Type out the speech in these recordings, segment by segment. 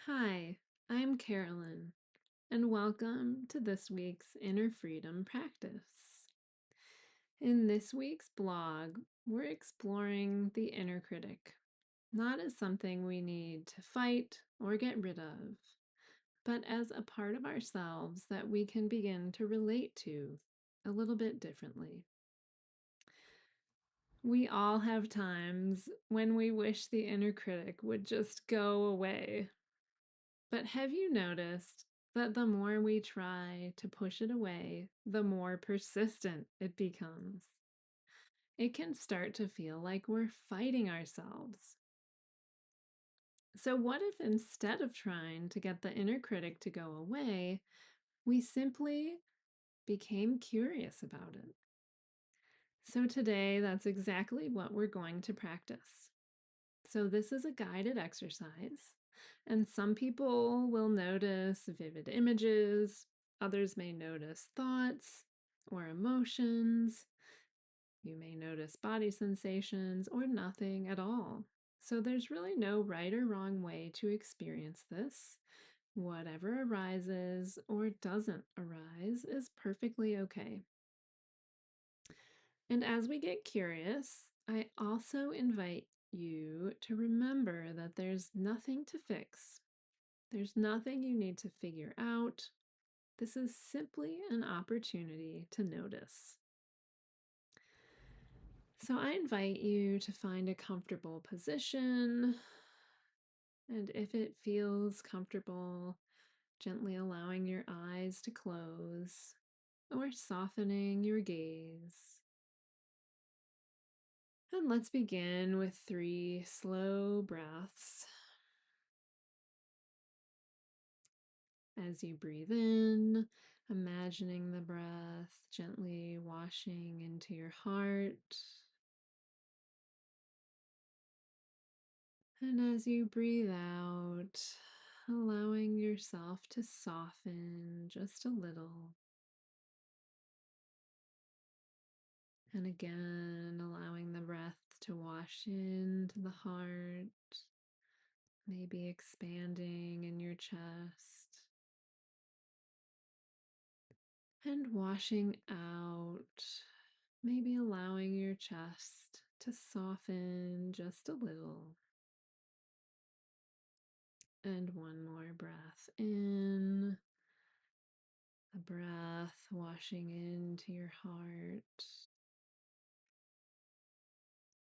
Hi, I'm Carolyn, and welcome to this week's Inner Freedom Practice. In this week's blog, we're exploring the inner critic, not as something we need to fight or get rid of, but as a part of ourselves that we can begin to relate to a little bit differently. We all have times when we wish the inner critic would just go away. But have you noticed that the more we try to push it away, the more persistent it becomes? It can start to feel like we're fighting ourselves. So, what if instead of trying to get the inner critic to go away, we simply became curious about it? So, today, that's exactly what we're going to practice. So, this is a guided exercise, and some people will notice vivid images, others may notice thoughts or emotions. You may notice body sensations or nothing at all. So, there's really no right or wrong way to experience this. Whatever arises or doesn't arise is perfectly okay. And as we get curious, I also invite you to remember that there's nothing to fix. There's nothing you need to figure out. This is simply an opportunity to notice. So I invite you to find a comfortable position. And if it feels comfortable, gently allowing your eyes to close or softening your gaze. And let's begin with 3 slow breaths. As you breathe in, imagining the breath gently washing into your heart. And as you breathe out, allowing yourself to soften just a little. And again, allowing the breath to wash into the heart, maybe expanding in your chest. And washing out, maybe allowing your chest to soften just a little. And one more breath in, a breath washing into your heart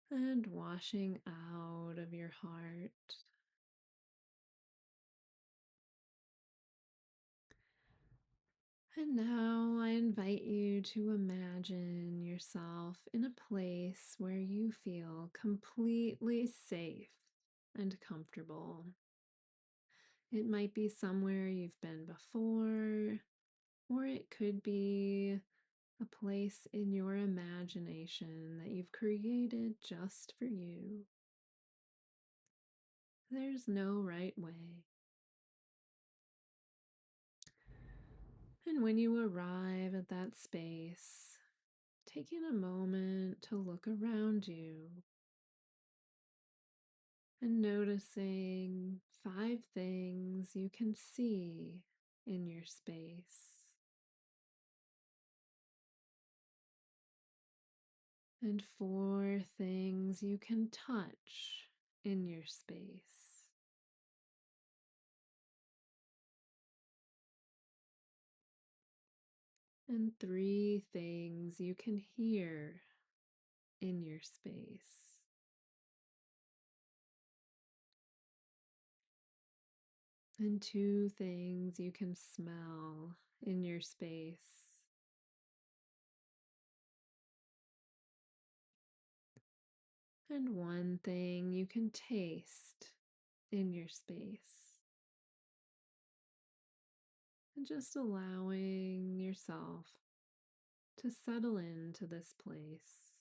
and washing out of your heart. And now I invite you to imagine yourself in a place where you feel completely safe and comfortable. It might be somewhere you've been before, or it could be a place in your imagination that you've created just for you. There's no right way. And when you arrive at that space, taking a moment to look around you and noticing 5 things you can see in your space and 4 things you can touch in your space. And 3 things you can hear in your space. And 2 things you can smell in your space. And 1 thing you can taste in your space. And just allowing yourself to settle into this place.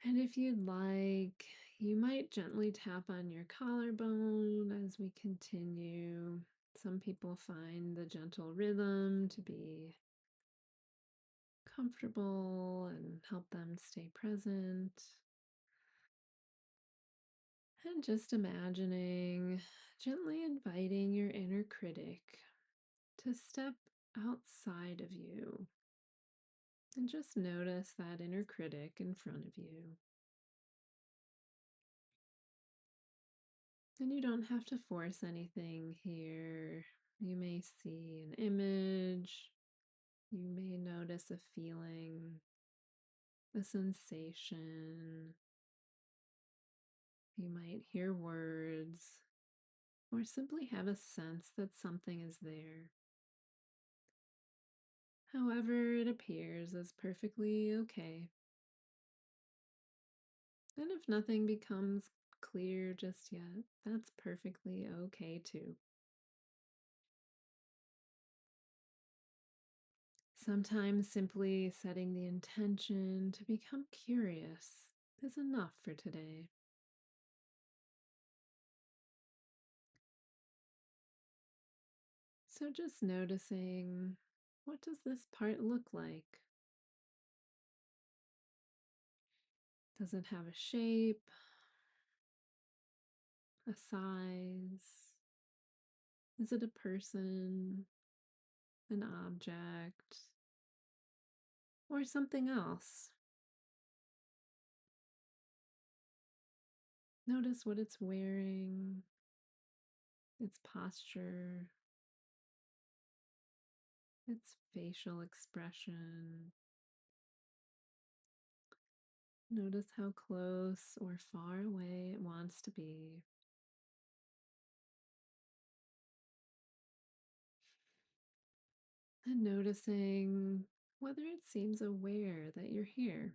And if you'd like, you might gently tap on your collarbone as we continue. Some people find the gentle rhythm to be comfortable and help them stay present. And just imagining, gently inviting your inner critic to step outside of you and just notice that inner critic in front of you. And you don't have to force anything here. You may see an image, you may notice a feeling, a sensation. You might hear words or simply have a sense that something is there. However, it appears is perfectly okay. And if nothing becomes clear just yet, that's perfectly okay too. Sometimes simply setting the intention to become curious is enough for today. So just noticing, what does this part look like? Does it have a shape, a size? Is it a person, an object, or something else? Notice what it's wearing, its posture, its facial expression. Notice how close or far away it wants to be. And noticing whether it seems aware that you're here.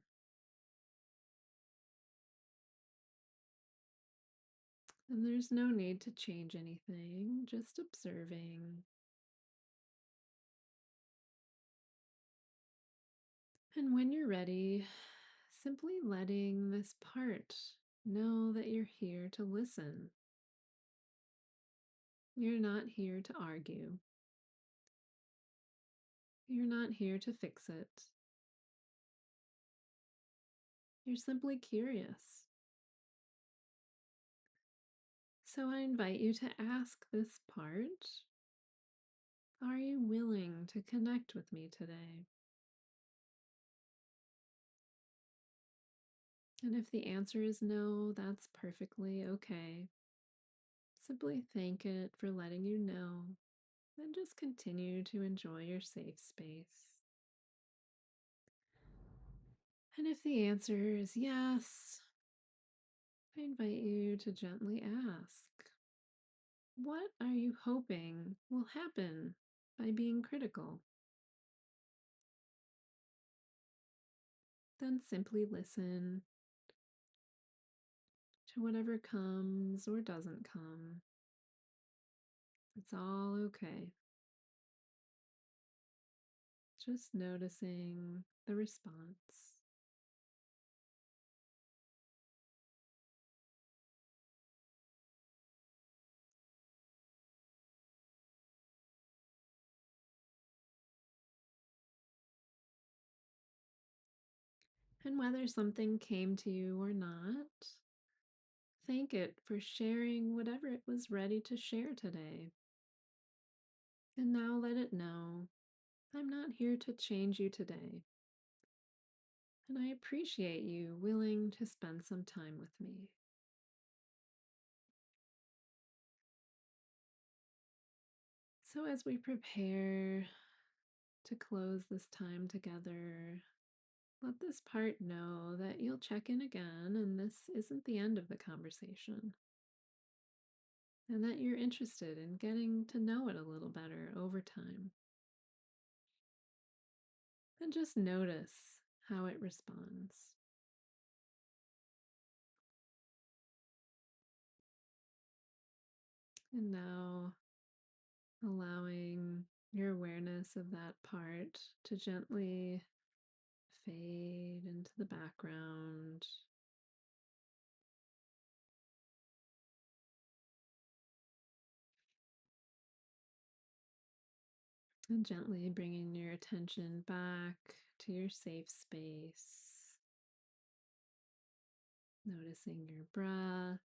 And there's no need to change anything, just observing. And when you're ready, simply letting this part know that you're here to listen. You're not here to argue. You're not here to fix it. You're simply curious. So I invite you to ask this part, are you willing to connect with me today? And if the answer is no, that's perfectly okay. Simply thank it for letting you know, and just continue to enjoy your safe space. And if the answer is yes, I invite you to gently ask, what are you hoping will happen by being critical? Then simply listen to whatever comes or doesn't come. It's all okay. Just noticing the response. And whether something came to you or not, thank it for sharing whatever it was ready to share today. And now let it know, I'm not here to change you today. And I appreciate you willing to spend some time with me. So, as we prepare to close this time together, let this part know that you'll check in again and this isn't the end of the conversation, and that you're interested in getting to know it a little better over time. And just notice how it responds. And now allowing your awareness of that part to gently fade into the background, and gently bringing your attention back to your safe space, noticing your breath,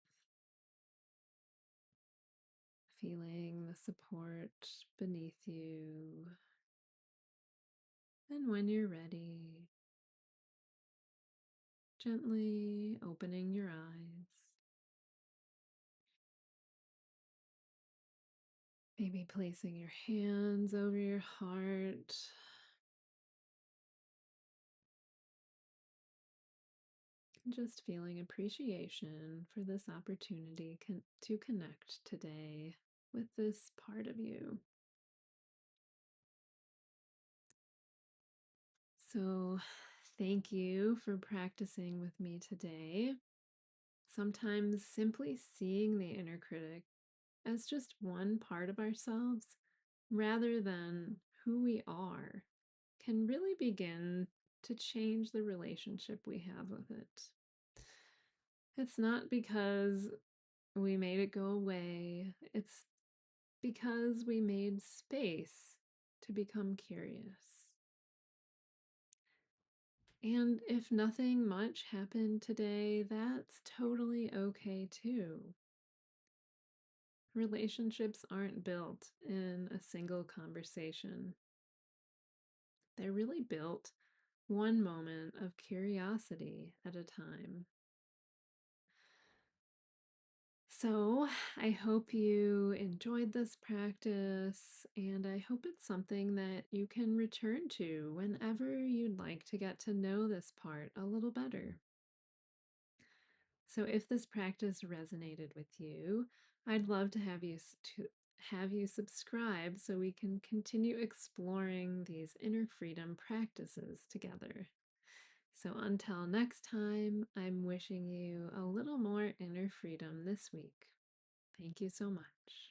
feeling the support beneath you. And when you're ready, gently opening your eyes. Maybe placing your hands over your heart, just feeling appreciation for this opportunity to connect today with this part of you. So, thank you for practicing with me today. Sometimes simply seeing the inner critic as just one part of ourselves rather than who we are can really begin to change the relationship we have with it. It's not because we made it go away, it's because we made space to become curious. And if nothing much happened today, that's totally okay too. Relationships aren't built in a single conversation. They're really built one moment of curiosity at a time. So, I hope you enjoyed this practice, and I hope it's something that you can return to whenever you'd like to get to know this part a little better. So, if this practice resonated with you, I'd love to have you subscribe so we can continue exploring these inner freedom practices together. So until next time, I'm wishing you a little more inner freedom this week. Thank you so much.